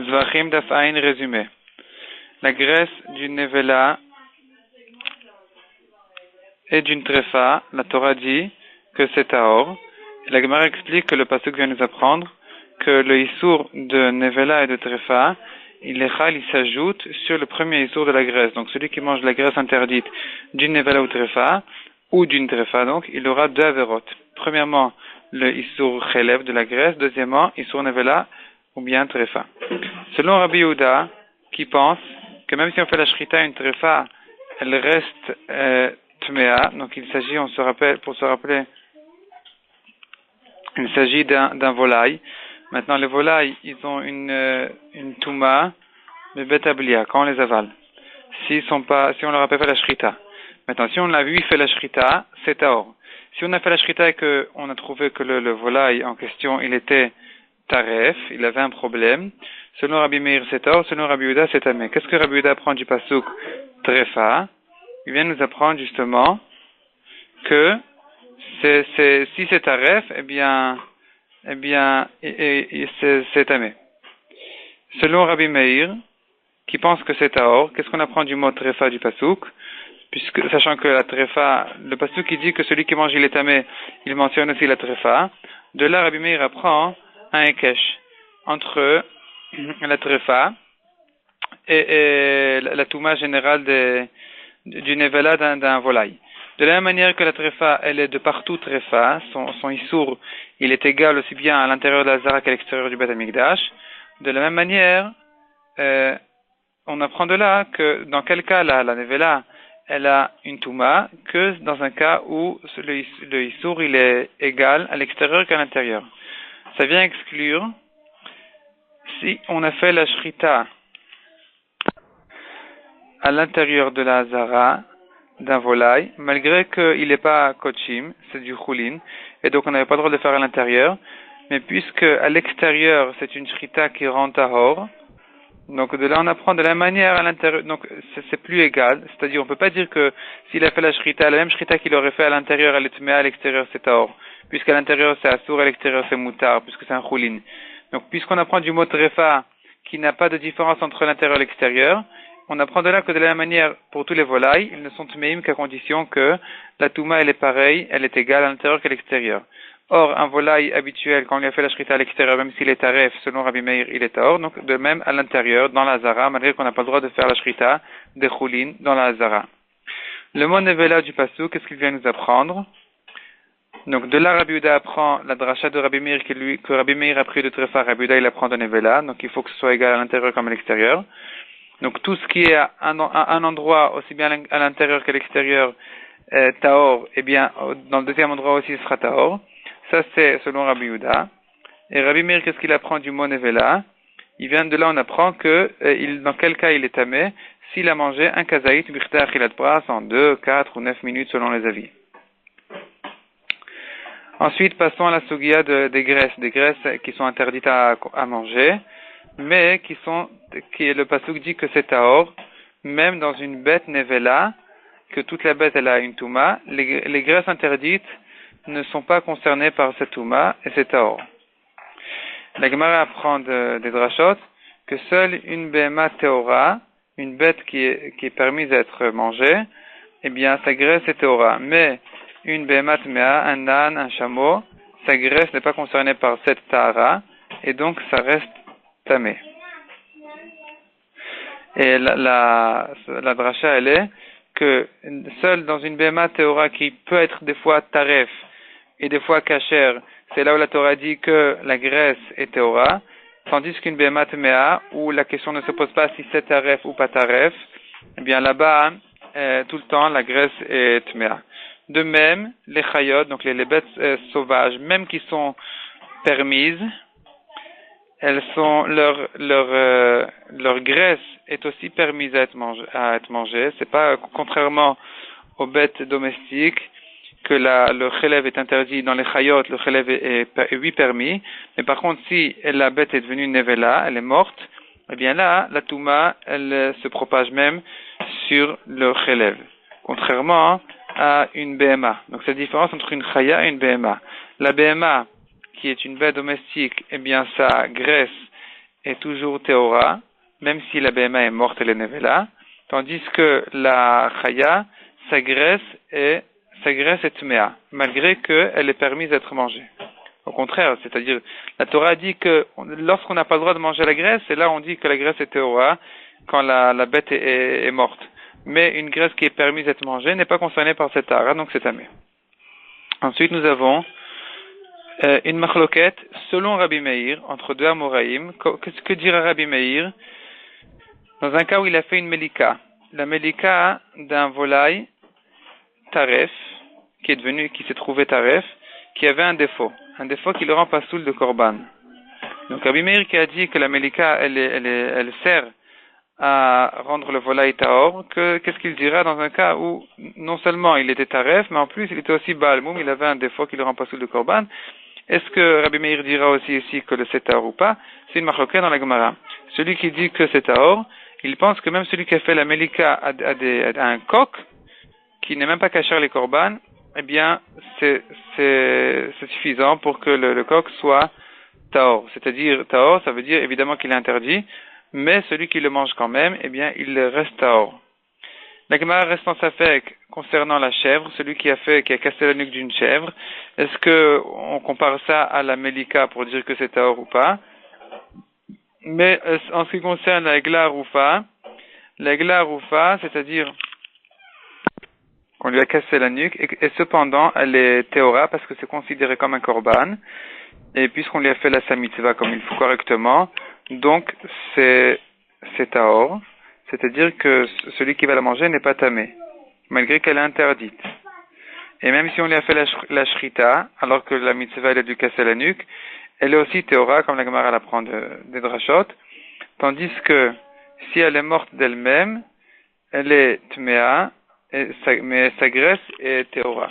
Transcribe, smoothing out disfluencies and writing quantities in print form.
Zvachim Dafain résumé. La graisse d'une nevela et d'une trefa, la Torah dit que c'est taor. Et la Gemara explique que le pasuk vient nous apprendre que le issour de nevela et de trefa, il s'ajoute sur le premier issour de la graisse. Donc celui qui mange la graisse interdite d'une nevela ou trefa, ou d'une trefa, donc il aura deux avérotes. Premièrement, le issour chelev de la graisse. Deuxièmement, issour nevela ou bien trefa. Selon Rabbi Yehuda, qui pense que même si on fait la shrita une trefa, elle reste tmea. Donc il s'agit, pour se rappeler, il s'agit d'un volaille. Maintenant les volailles, ils ont une touma de betablia quand on les avale. Si on leur a pas fait la shrita. Maintenant si on l'a vu, il fait la shrita, c'est taor. Si on a fait la shrita et qu'on a trouvé que le volaille en question, il était taref, il avait un problème. Selon Rabbi Meir, c'est taor, selon Rabbi Yehuda, c'est tamé. Qu'est-ce que Rabbi Yehuda apprend du pasuk trefa? Il vient nous apprendre justement que si c'est taref, eh bien, c'est tamé. Selon Rabbi Meir, qui pense que c'est taor, qu'est-ce qu'on apprend du mot trefa du pasuk? Puisque, sachant que la trefa, le pasuk qui dit que celui qui mange il est tamé, il mentionne aussi la trefa. De là, Rabbi Meir apprend un ekesh entre la trefa et la touma générale du nevela d'un volaille. De la même manière que la trefa, elle est de partout trefa, son issour, il est égal aussi bien à l'intérieur de la zara qu'à l'extérieur du Beth Amikdash. De la même manière, on apprend de là que dans quel cas la nevela, elle a une touma, que dans un cas où le issour, il est égal à l'extérieur qu'à l'intérieur. Ça vient exclure si on a fait la shrita à l'intérieur de la zara d'un volaille, malgré qu'il n'est pas kochim, c'est du choulin, et donc on n'avait pas le droit de le faire à l'intérieur, mais puisque à l'extérieur c'est une shrita qui rend tahor, donc de là on apprend de la même manière à l'intérieur, donc c'est plus égal, c'est-à-dire on peut pas dire que s'il a fait la shrita, la même shrita qu'il aurait fait à l'intérieur, elle est tmea, à l'extérieur c'est tahor, puisqu'à l'intérieur c'est assour, à l'extérieur c'est moutar, puisque c'est un choulin. Donc puisqu'on apprend du mot trefa qui n'a pas de différence entre l'intérieur et l'extérieur, on apprend de là que de la même manière pour tous les volailles, ils ne sont tmeim qu'à condition que la touma elle est pareille, elle est égale à l'intérieur qu'à l'extérieur. Or, un volaille habituel, quand on lui a fait la shrita à l'extérieur, même s'il est taref, selon Rabbi Meir, il est tahor. Donc, de même, à l'intérieur, dans la zara, malgré qu'on n'a pas le droit de faire la shrita des choulin dans la zara. Le mot nevela du pasuk, qu'est-ce qu'il vient nous apprendre? Donc, de là, Rabbi Yehuda apprend la dracha de Rabbi Meir, que Rabbi Meir a pris de trefa, Rabbi Yehuda, il apprend de nevela. Donc, il faut que ce soit égal à l'intérieur comme à l'extérieur. Donc, tout ce qui est à un endroit, aussi bien à l'intérieur qu'à l'extérieur, tahor, eh bien, dans le deuxième endroit aussi, ce sera tahor. Ça, c'est selon Rabbi Yehuda. Et Rabbi Meir, qu'est-ce qu'il apprend du mot nevela? Il vient de là, on apprend que, dans quel cas il est tamé, s'il a mangé un kazaït, birta achilat bras, en 2, 4 ou 9 minutes selon les avis. Ensuite, passons à la sugia des graisses qui sont interdites à manger, mais le pasuk dit que c'est tahor, même dans une bête nevela, que toute la bête elle a une touma, les graisses interdites ne sont pas concernées par cette touma, et c'est tahor. La Gemara apprend des drachot que seule une behema teora, une bête qui est permise d'être mangée, eh bien sa graisse est teora, mais une behema tmea, un âne, un chameau, sa graisse n'est pas concernée par cette tahara, et donc ça reste tamé. Et la dracha, elle est que seule dans une behema teora qui peut être des fois taref et des fois kasher, c'est là où la Torah dit que la graisse est teora, tandis qu'une behema tmea, où la question ne se pose pas si c'est taref ou pas taref, eh bien là-bas, tout le temps, la graisse est tmea. De même, les chayot, donc les bêtes sauvages, même qui sont permises, elles sont leur graisse est aussi permise à être mangée. C'est pas contrairement aux bêtes domestiques que le chelev est interdit dans les chayot, le chelev est oui permis. Mais par contre, si la bête est devenue nevela, elle est morte, eh bien là, la touma, elle se propage même sur le chelev. Contrairement à une BMA. Donc c'est la différence entre une chaya et une BMA. La BMA, qui est une bête domestique, eh bien sa graisse est toujours Théora, même si la BMA est morte, elle est Nevela, tandis que la Chaya, sa graisse est Tmea, malgré qu'elle est permise d'être mangée. Au contraire, c'est-à-dire, la Torah dit que lorsqu'on n'a pas le droit de manger la graisse, et là on dit que la graisse est Théora, quand la bête est morte. Mais une graisse qui est permise d'être mangée n'est pas concernée par cette ara, donc c'est tamé. Ensuite, nous avons une machloquette selon Rabbi Meir, entre deux Amoraïm. Qu'est-ce que dira Rabbi Meir dans un cas où il a fait une melika? La melika d'un volaille taref, qui s'est trouvé taref, qui avait un défaut qui le rend pas soul de korban. Donc Rabbi Meir qui a dit que la melika, elle sert à rendre le volaille taor, qu'est-ce qu'il dira dans un cas où non seulement il était taref, mais en plus il était aussi balmoum, il avait un défaut qui le rend pas soul de korban. Est-ce que Rabbi Meir dira aussi ici que le c'est taor ou pas? C'est une marloquette dans la Gemara. Celui qui dit que c'est taor, il pense que même celui qui a fait la melika à un coq, qui n'est même pas caché les korban, eh bien, c'est suffisant pour que le coq soit taor. C'est-à-dire, taor, ça veut dire évidemment qu'il est interdit, mais celui qui le mange quand même, eh bien, il reste taor. La Gemara reste en safek concernant la chèvre, celui qui a cassé la nuque d'une chèvre. Est-ce que on compare ça à la melika pour dire que c'est taor ou pas? Mais en ce qui concerne la gla roufa, c'est-à-dire qu'on lui a cassé la nuque, et cependant elle est théora parce que c'est considéré comme un korban, et puisqu'on lui a fait la samitzva comme il faut correctement, donc c'est taor, c'est-à-dire que celui qui va la manger n'est pas tamé, malgré qu'elle est interdite. Et même si on lui a fait la shrita, alors que la mitzvah elle a dû casser la nuque, elle est aussi théora, comme la Gemara l'apprend des drachot, tandis que si elle est morte d'elle-même, elle est tmea, mais sa graisse est théora.